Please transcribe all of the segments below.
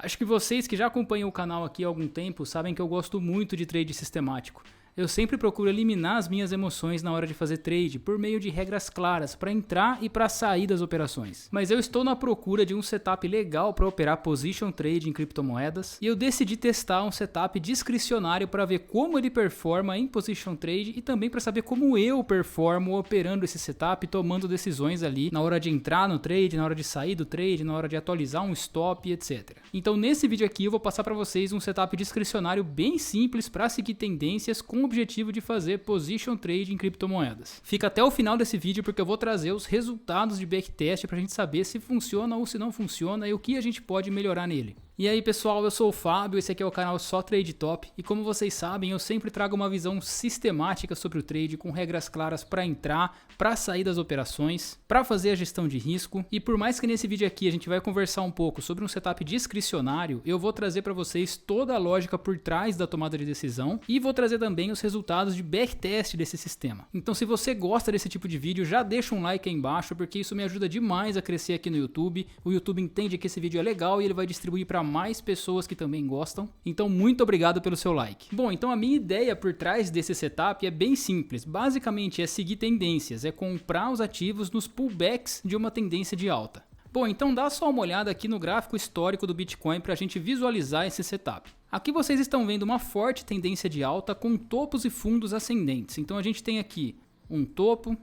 Acho que vocês que já acompanham o canal aqui há algum tempo sabem que eu gosto muito de trade sistemático. Eu sempre procuro eliminar as minhas emoções na hora de fazer trade por meio de regras claras para entrar e para sair das operações. Mas eu estou na procura de um setup legal para operar position trade em criptomoedas e eu decidi testar um setup discricionário para ver como ele performa em position trade e também para saber como eu performo operando esse setup, tomando decisões ali na hora de entrar no trade, na hora de sair do trade, na hora de atualizar um stop, etc. Então nesse vídeo aqui eu vou passar para vocês um setup discricionário bem simples para seguir tendências com o objetivo de fazer position trade em criptomoedas. Fica até o final desse vídeo porque eu vou trazer os resultados de backtest para a gente saber se funciona ou se não funciona e o que a gente pode melhorar nele. E aí pessoal, eu sou o Fábio, esse aqui é o canal Só Trade Top e como vocês sabem eu sempre trago uma visão sistemática sobre o trade com regras claras para entrar, para sair das operações, para fazer a gestão de risco e por mais que nesse vídeo aqui a gente vai conversar um pouco sobre um setup discricionário, eu vou trazer para vocês toda a lógica por trás da tomada de decisão e vou trazer também os resultados de backtest desse sistema. Então se você gosta desse tipo de vídeo, já deixa um like aí embaixo porque isso me ajuda demais a crescer aqui no YouTube. O YouTube entende que esse vídeo é legal e ele vai distribuir para mais pessoas que também gostam. Então muito obrigado pelo seu like. Bom, então a minha ideia por trás desse setup é bem simples. Basicamente é seguir tendências, é comprar os ativos nos pullbacks de uma tendência de alta. Bom, então dá só uma olhada aqui no gráfico histórico do Bitcoin para a gente visualizar esse setup. Aqui vocês estão vendo uma forte tendência de alta com topos e fundos ascendentes. Então a gente tem aqui um topo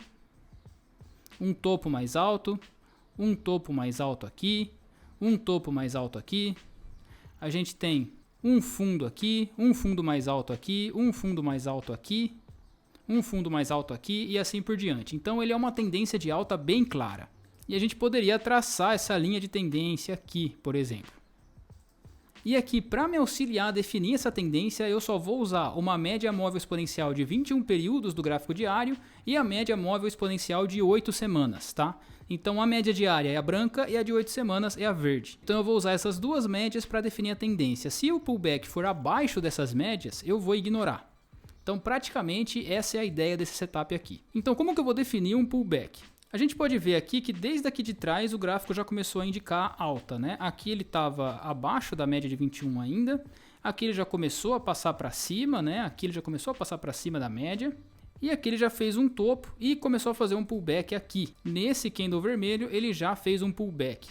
mais alto, um topo mais alto aqui, um topo mais alto aqui. A gente tem um fundo aqui, um fundo mais alto aqui, um fundo mais alto aqui, um fundo mais alto aqui e assim por diante. Então ele é uma tendência de alta bem clara. E a gente poderia traçar essa linha de tendência aqui, por exemplo. E aqui, para me auxiliar a definir essa tendência, eu só vou usar uma média móvel exponencial de 21 períodos do gráfico diário e a média móvel exponencial de 8 semanas, tá? Então a média diária é a branca e a de 8 semanas é a verde. Então eu vou usar essas duas médias para definir a tendência. Se o pullback for abaixo dessas médias, eu vou ignorar. Então praticamente essa é a ideia desse setup aqui. Então como que eu vou definir um pullback? A gente pode ver aqui que desde aqui de trás o gráfico já começou a indicar alta, né? Aqui ele estava abaixo da média de 21 ainda. Aqui ele já começou a passar para cima, né? Aqui ele já começou a passar para cima da média. E aqui ele já fez um topo e começou a fazer um pullback aqui. Nesse candle vermelho ele já fez um pullback.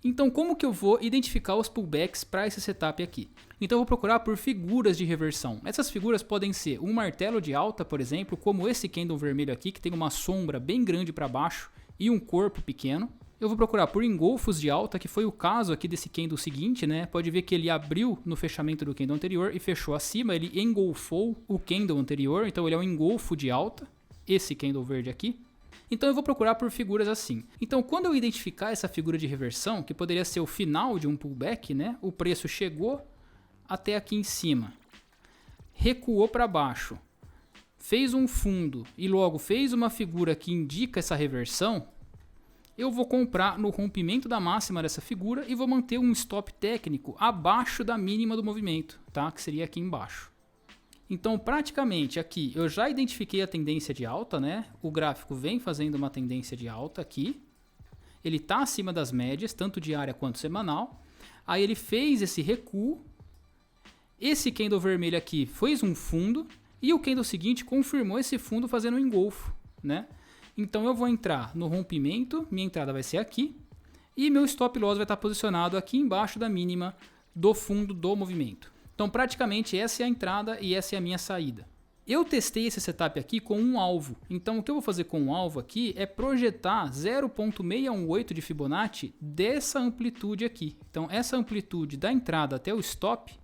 Então como que eu vou identificar os pullbacks para esse setup aqui? Então eu vou procurar por figuras de reversão. Essas figuras podem ser um martelo de alta, por exemplo, como esse candle vermelho aqui, que tem uma sombra bem grande para baixo e um corpo pequeno. Eu vou procurar por engolfos de alta, que foi o caso aqui desse candle seguinte, né? Pode ver que ele abriu no fechamento do candle anterior e fechou acima, ele engolfou o candle anterior, então ele é um engolfo de alta, esse candle verde aqui. Então eu vou procurar por figuras assim. Então quando eu identificar essa figura de reversão, que poderia ser o final de um pullback, né? O preço chegou até aqui em cima, recuou para baixo, fez um fundo e logo fez uma figura que indica essa reversão, eu vou comprar no rompimento da máxima dessa figura e vou manter um stop técnico abaixo da mínima do movimento, tá? Que seria aqui embaixo. Então praticamente aqui eu já identifiquei a tendência de alta, né? O gráfico vem fazendo uma tendência de alta aqui. Ele está acima das médias, tanto diária quanto semanal. Aí ele fez esse recuo. Esse candle vermelho aqui fez um fundo. E o candle seguinte confirmou esse fundo fazendo um engolfo, né? Então eu vou entrar no rompimento. Minha entrada vai ser aqui. E meu stop loss vai estar posicionado aqui embaixo da mínima do fundo do movimento. Então praticamente essa é a entrada e essa é a minha saída. Eu testei esse setup aqui com um alvo. Então o que eu vou fazer com o alvo aqui é projetar 0,618 de Fibonacci dessa amplitude aqui. Então essa amplitude da entrada até o stop,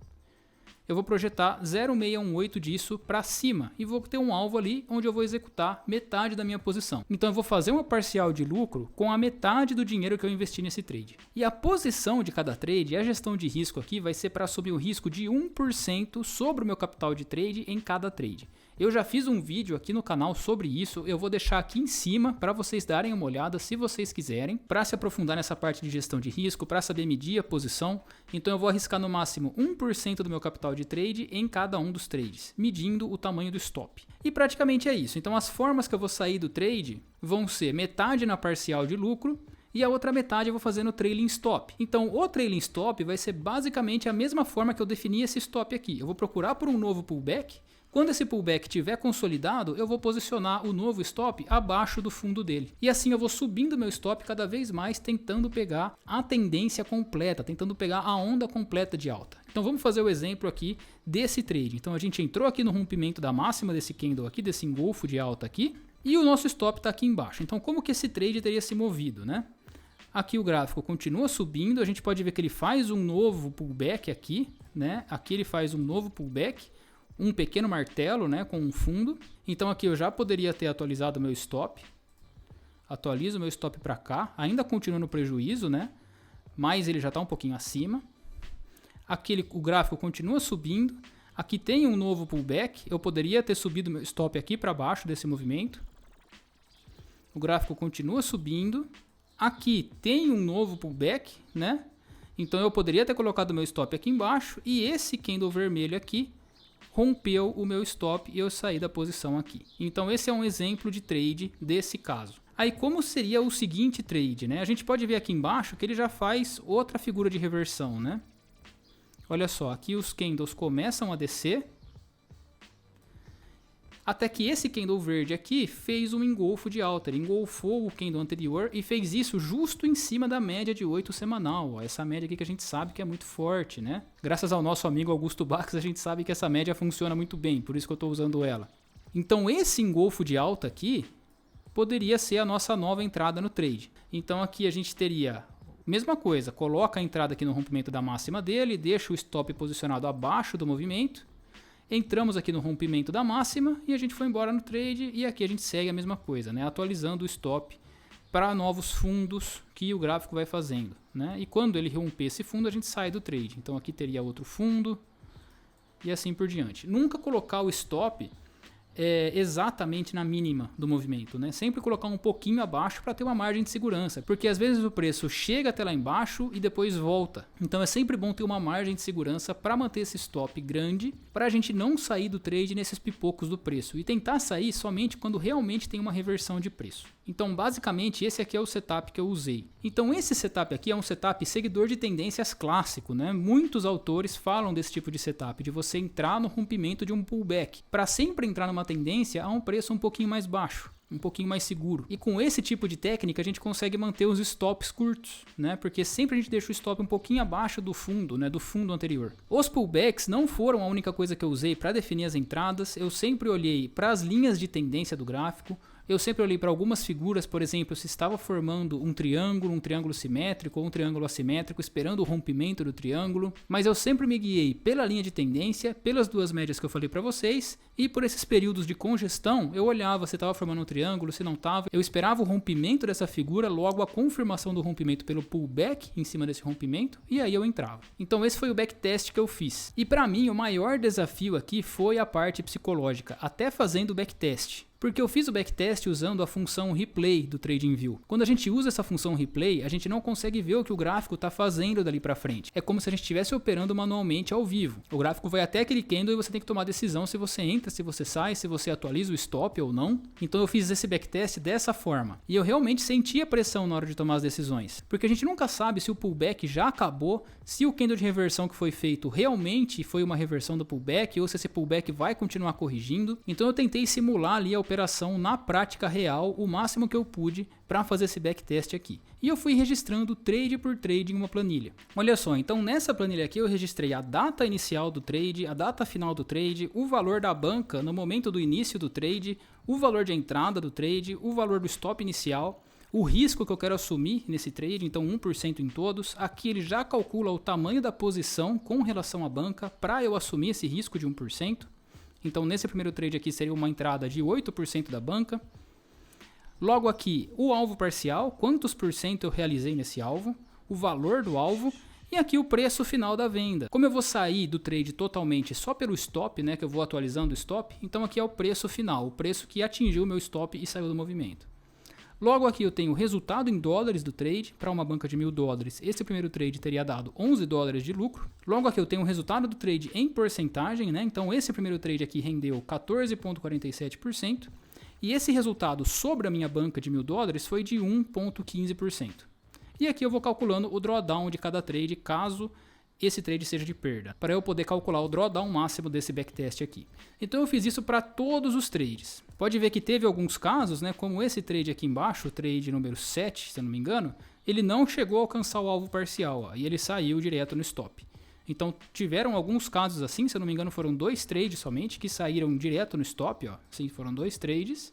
eu vou projetar 0,618 disso para cima e vou ter um alvo ali onde eu vou executar metade da minha posição. Então eu vou fazer uma parcial de lucro com a metade do dinheiro que eu investi nesse trade. E a posição de cada trade, a gestão de risco aqui vai ser para assumir o risco de 1% sobre o meu capital de trade em cada trade. Eu já fiz um vídeo aqui no canal sobre isso, eu vou deixar aqui em cima para vocês darem uma olhada se vocês quiserem, para se aprofundar nessa parte de gestão de risco, para saber medir a posição. Então eu vou arriscar no máximo 1% do meu capital de trade em cada um dos trades, medindo o tamanho do stop. E praticamente é isso. Então as formas que eu vou sair do trade vão ser metade na parcial de lucro e a outra metade eu vou fazer no trailing stop. Então o trailing stop vai ser basicamente a mesma forma que eu defini esse stop aqui. Eu vou procurar por um novo pullback. Quando esse pullback estiver consolidado, eu vou posicionar o novo stop abaixo do fundo dele. E assim eu vou subindo meu stop cada vez mais, tentando pegar a tendência completa, tentando pegar a onda completa de alta. Então vamos fazer o exemplo aqui desse trade. Então a gente entrou aqui no rompimento da máxima desse candle aqui, desse engolfo de alta aqui, e o nosso stop está aqui embaixo. Então como que esse trade teria se movido, né? Aqui o gráfico continua subindo, a gente pode ver que ele faz um novo pullback aqui, né? Aqui ele faz um novo pullback, um pequeno martelo, né, com um fundo. Então aqui eu já poderia ter atualizado meu stop. Atualizo meu stop para cá, ainda continua no prejuízo, né? Mas ele já está um pouquinho acima. Aqui o gráfico continua subindo. Aqui tem um novo pullback. Eu poderia ter subido meu stop aqui para baixo desse movimento. O gráfico continua subindo. Aqui tem um novo pullback, né? Então eu poderia ter colocado meu stop aqui embaixo. E esse candle vermelho aqui rompeu o meu stop e eu saí da posição aqui. Então esse é um exemplo de trade desse caso. Aí como seria o seguinte trade, né? A gente pode ver aqui embaixo que ele já faz outra figura de reversão, né? Olha só, aqui os candles começam a descer, até que esse candle verde aqui fez um engolfo de alta. Ele engolfou o candle anterior e fez isso justo em cima da média de 8 semanal. Ó, essa média aqui que a gente sabe que é muito forte, né? Graças ao nosso amigo Augusto Bax, a gente sabe que essa média funciona muito bem, por isso que eu estou usando ela. Então esse engolfo de alta aqui poderia ser a nossa nova entrada no trade. Então aqui a gente teria mesma coisa, coloca a entrada aqui no rompimento da máxima dele, deixa o stop posicionado abaixo do movimento. Entramos aqui no rompimento da máxima e a gente foi embora no trade e aqui a gente segue a mesma coisa, né? Atualizando o stop para novos fundos que o gráfico vai fazendo, né? E quando ele romper esse fundo a gente sai do trade. Então aqui teria outro fundo e assim por diante. Nunca colocar o stop exatamente na mínima do movimento, né? Sempre colocar um pouquinho abaixo para ter uma margem de segurança, porque às vezes o preço chega até lá embaixo e depois volta. Então é sempre bom ter uma margem de segurança para manter esse stop grande, para a gente não sair do trade nesses pipocos do preço e tentar sair somente quando realmente tem uma reversão de preço. Então basicamente esse aqui é o setup que eu usei. Então esse setup aqui é um setup seguidor de tendências clássico, né? Muitos autores falam desse tipo de setup, de você entrar no rompimento de um pullback, para sempre entrar numa tendência a um preço um pouquinho mais baixo, um pouquinho mais seguro. E com esse tipo de técnica a gente consegue manter os stops curtos, né? Porque sempre a gente deixa o stop um pouquinho abaixo do fundo, né? Do fundo anterior. Os pullbacks não foram a única coisa que eu usei para definir as entradas. Eu sempre olhei para as linhas de tendência do gráfico. Eu sempre olhei para algumas figuras, por exemplo, se estava formando um triângulo simétrico ou um triângulo assimétrico, esperando o rompimento do triângulo. Mas eu sempre me guiei pela linha de tendência, pelas duas médias que eu falei para vocês, e por esses períodos de congestão, eu olhava se estava formando um triângulo, se não estava. Eu esperava o rompimento dessa figura, logo a confirmação do rompimento pelo pullback em cima desse rompimento, e aí eu entrava. Então esse foi o backtest que eu fiz. E para mim, o maior desafio aqui foi a parte psicológica, até fazendo o backtest. Porque eu fiz o backtest usando a função replay do TradingView. Quando a gente usa essa função replay, a gente não consegue ver o que o gráfico está fazendo dali para frente. É como se a gente estivesse operando manualmente ao vivo. O gráfico vai até aquele candle e você tem que tomar decisão se você entra, se você sai, se você atualiza o stop ou não. Então eu fiz esse backtest dessa forma. E eu realmente senti a pressão na hora de tomar as decisões. Porque a gente nunca sabe se o pullback já acabou, se o candle de reversão que foi feito realmente foi uma reversão do pullback ou se esse pullback vai continuar corrigindo. Então eu tentei simular ali a operação na prática real o máximo que eu pude para fazer esse backtest aqui. E eu fui registrando trade por trade em uma planilha. Olha só, então nessa planilha aqui eu registrei a data inicial do trade, a data final do trade, o valor da banca no momento do início do trade, o valor de entrada do trade, o valor do stop inicial, o risco que eu quero assumir nesse trade, então 1% em todos. Aqui ele já calcula o tamanho da posição com relação à banca para eu assumir esse risco de 1%. Então nesse primeiro trade aqui seria uma entrada de 8% da banca. Logo aqui o alvo parcial, quantos por cento eu realizei nesse alvo, o valor do alvo e aqui o preço final da venda. Como eu vou sair do trade totalmente só pelo stop, né, que eu vou atualizando o stop, então aqui é o preço final, o preço que atingiu o meu stop e saiu do movimento. Logo aqui eu tenho o resultado em dólares do trade, para uma banca de $1.000, esse primeiro trade teria dado $11 de lucro. Logo aqui eu tenho o resultado do trade em porcentagem, né? Então esse primeiro trade aqui rendeu 14,47%, e esse resultado sobre a minha banca de $1.000 foi de 1,15%. E aqui eu vou calculando o drawdown de cada trade, caso esse trade seja de perda, para eu poder calcular o drawdown máximo desse backtest aqui. Então eu fiz isso para todos os trades. Pode ver que teve alguns casos, né, como esse trade aqui embaixo, o trade número 7, se eu não me engano, ele não chegou a alcançar o alvo parcial, ó, e ele saiu direto no stop. Então tiveram alguns casos assim, se eu não me engano foram 2 trades somente que saíram direto no stop, ó. Sim, foram 2 trades.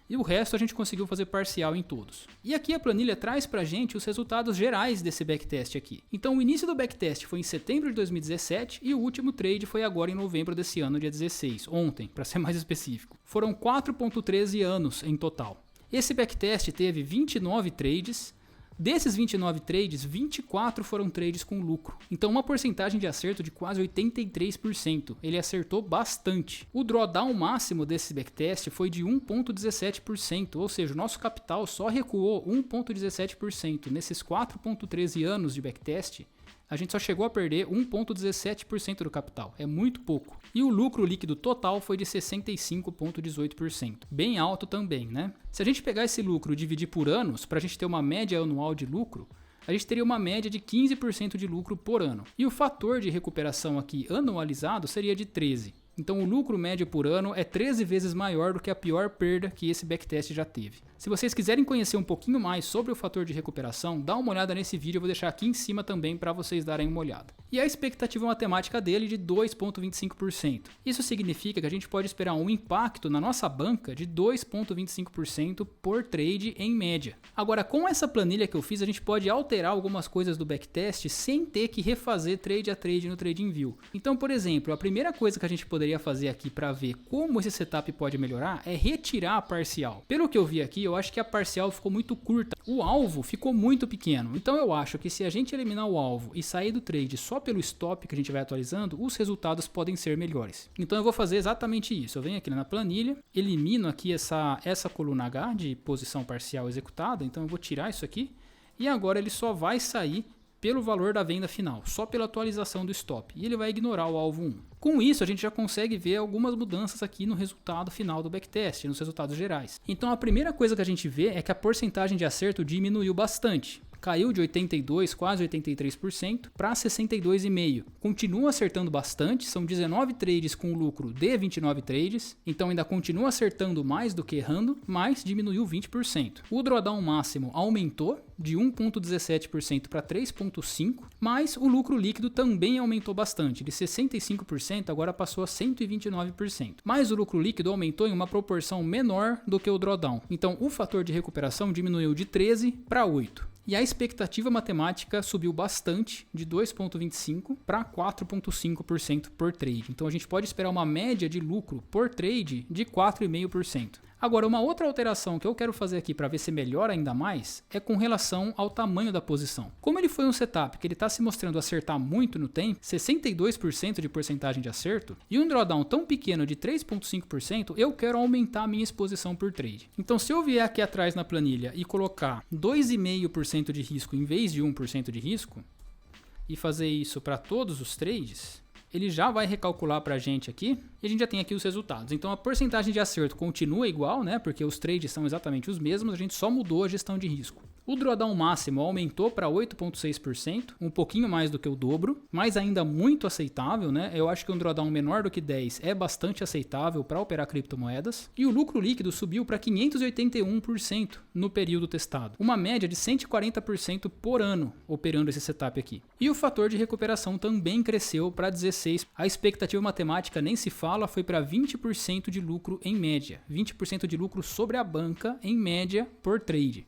E o resto a gente conseguiu fazer parcial em todos. E aqui a planilha traz pra gente os resultados gerais desse backtest aqui. Então o início do backtest foi em setembro de 2017 e o último trade foi agora em novembro desse ano, dia 16, ontem, para ser mais específico. Foram 4.13 anos em total. Esse backtest teve 29 trades. Desses 29 trades, 24 foram trades com lucro. Então uma porcentagem de acerto de quase 83%. Ele acertou bastante. O drawdown máximo desse backtest foi de 1,17%. Ou seja, o nosso capital só recuou 1,17%. Nesses 4,13 anos de backtest, a gente só chegou a perder 1,17% do capital. É muito pouco. E o lucro líquido total foi de 65,18%. Bem alto também, né? Se a gente pegar esse lucro e dividir por anos, para a gente ter uma média anual de lucro, a gente teria uma média de 15% de lucro por ano. E o fator de recuperação aqui anualizado seria de 13%. Então o lucro médio por ano é 13 vezes maior do que a pior perda que esse backtest já teve. Se vocês quiserem conhecer um pouquinho mais sobre o fator de recuperação, dá uma olhada nesse vídeo, eu vou deixar aqui em cima também para vocês darem uma olhada. E a expectativa matemática dele de 2,25%. Isso significa que a gente pode esperar um impacto na nossa banca de 2,25% por trade em média. Agora, com essa planilha que eu fiz, a gente pode alterar algumas coisas do backtest sem ter que refazer trade a trade no TradingView. Então, por exemplo, a primeira coisa que a gente poderia fazer aqui para ver como esse setup pode melhorar é retirar a parcial. Pelo que eu vi aqui, eu acho que a parcial ficou muito curta. O alvo ficou muito pequeno. Então eu acho que se a gente eliminar o alvo e sair do trade só pelo stop que a gente vai atualizando, os resultados podem ser melhores. Então eu vou fazer exatamente isso. Eu venho aqui na planilha, elimino aqui essa coluna H de posição parcial executada. Então eu vou tirar isso aqui e agora ele só vai sair pelo valor da venda final, só pela atualização do stop, e ele vai ignorar o alvo 1. Com isso, a gente já consegue ver algumas mudanças aqui no resultado final do backtest, nos resultados gerais. Então a primeira coisa que a gente vê é que a porcentagem de acerto diminuiu bastante. Caiu de 82%, quase 83%, para 62,5%. Continua acertando bastante, são 19 trades com lucro de 29 trades, então ainda continua acertando mais do que errando, mas diminuiu 20%. O drawdown máximo aumentou de 1,17% para 3,5%, mas o lucro líquido também aumentou bastante, de 65% agora passou a 129%. Mas o lucro líquido aumentou em uma proporção menor do que o drawdown, então o fator de recuperação diminuiu de 13 para 8%. E a expectativa matemática subiu bastante, de 2,25% para 4,5% por trade. Então a gente pode esperar uma média de lucro por trade de 4,5%. Agora, uma outra alteração que eu quero fazer aqui para ver se melhora ainda mais é com relação ao tamanho da posição. Como ele foi um setup que ele está se mostrando acertar muito no tempo, 62% de porcentagem de acerto, e um drawdown tão pequeno de 3,5%, eu quero aumentar a minha exposição por trade. Então, se eu vier aqui atrás na planilha e colocar 2,5% de risco em vez de 1% de risco, e fazer isso para todos os trades, ele já vai recalcular para a gente aqui e a gente já tem aqui os resultados. Então a porcentagem de acerto continua igual, né? Porque os trades são exatamente os mesmos, a gente só mudou a gestão de risco. O drawdown máximo aumentou para 8,6%, um pouquinho mais do que o dobro, mas ainda muito aceitável, né? Eu acho que um drawdown menor do que 10 é bastante aceitável para operar criptomoedas. E o lucro líquido subiu para 581% no período testado, uma média de 140% por ano operando esse setup aqui. E o fator de recuperação também cresceu para 16%. A expectativa matemática nem se fala, foi para 20% de lucro em média, 20% de lucro sobre a banca em média por trade.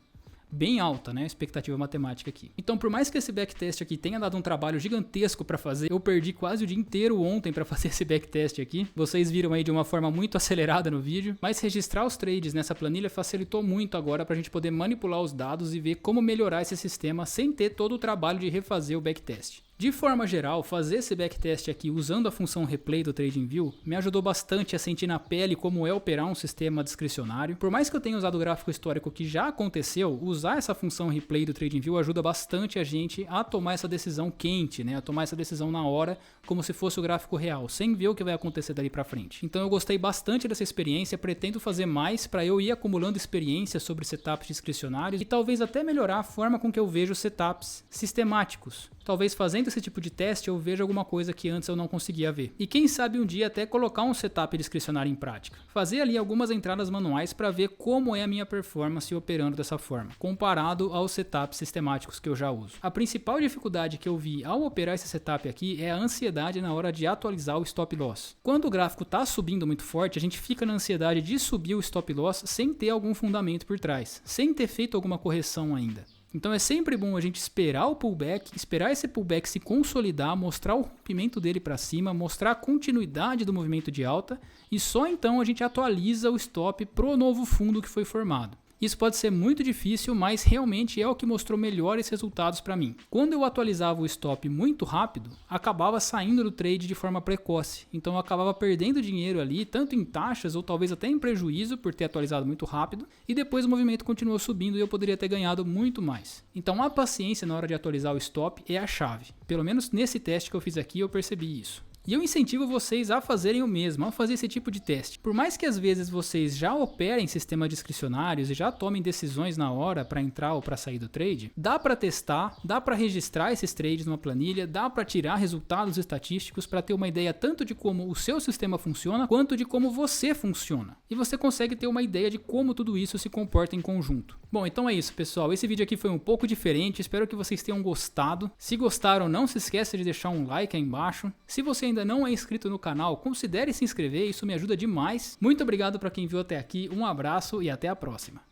Bem alta, né, a expectativa matemática aqui. Então, por mais que esse backtest aqui tenha dado um trabalho gigantesco para fazer, eu perdi quase o dia inteiro ontem para fazer esse backtest aqui. Vocês viram aí de uma forma muito acelerada no vídeo, mas registrar os trades nessa planilha facilitou muito agora para a gente poder manipular os dados e ver como melhorar esse sistema sem ter todo o trabalho de refazer o backtest. De forma geral, fazer esse backtest aqui usando a função replay do TradingView me ajudou bastante a sentir na pele como é operar um sistema discricionário. Por mais que eu tenha usado o gráfico histórico que já aconteceu, usar essa função replay do TradingView ajuda bastante a gente a tomar essa decisão quente, né? A tomar essa decisão na hora, como se fosse o gráfico real, sem ver o que vai acontecer dali pra frente. Então eu gostei bastante dessa experiência, pretendo fazer mais para eu ir acumulando experiência sobre setups discricionários e talvez até melhorar a forma com que eu vejo setups sistemáticos. Talvez fazendo esse tipo de teste eu veja alguma coisa que antes eu não conseguia ver. E quem sabe um dia até colocar um setup discricionário em prática. Fazer ali algumas entradas manuais para ver como é a minha performance operando dessa forma, comparado aos setups sistemáticos que eu já uso. A principal dificuldade que eu vi ao operar esse setup aqui é a ansiedade na hora de atualizar o stop loss. Quando o gráfico está subindo muito forte, a gente fica na ansiedade de subir o stop loss sem ter algum fundamento por trás, sem ter feito alguma correção ainda. Então é sempre bom a gente esperar o pullback, esperar esse pullback se consolidar, mostrar o rompimento dele para cima, mostrar a continuidade do movimento de alta e só então a gente atualiza o stop pro novo fundo que foi formado. Isso pode ser muito difícil, mas realmente é o que mostrou melhores resultados para mim. Quando eu atualizava o stop muito rápido, acabava saindo do trade de forma precoce. Então eu acabava perdendo dinheiro ali, tanto em taxas ou talvez até em prejuízo por ter atualizado muito rápido. E depois o movimento continuou subindo e eu poderia ter ganhado muito mais. Então a paciência na hora de atualizar o stop é a chave. Pelo menos nesse teste que eu fiz aqui eu percebi isso. E eu incentivo vocês a fazerem o mesmo, a fazer esse tipo de teste. Por mais que às vezes vocês já operem sistemas discricionários e já tomem decisões na hora para entrar ou para sair do trade, dá para testar, dá para registrar esses trades numa planilha, dá para tirar resultados estatísticos para ter uma ideia tanto de como o seu sistema funciona, quanto de como você funciona. E você consegue ter uma ideia de como tudo isso se comporta em conjunto. Bom, então é isso, pessoal. Esse vídeo aqui foi um pouco diferente, espero que vocês tenham gostado. Se gostaram, não se esqueça de deixar um like aí embaixo. Se você ainda não é inscrito no canal, considere se inscrever, isso me ajuda demais. Muito obrigado para quem viu até aqui, um abraço e até a próxima.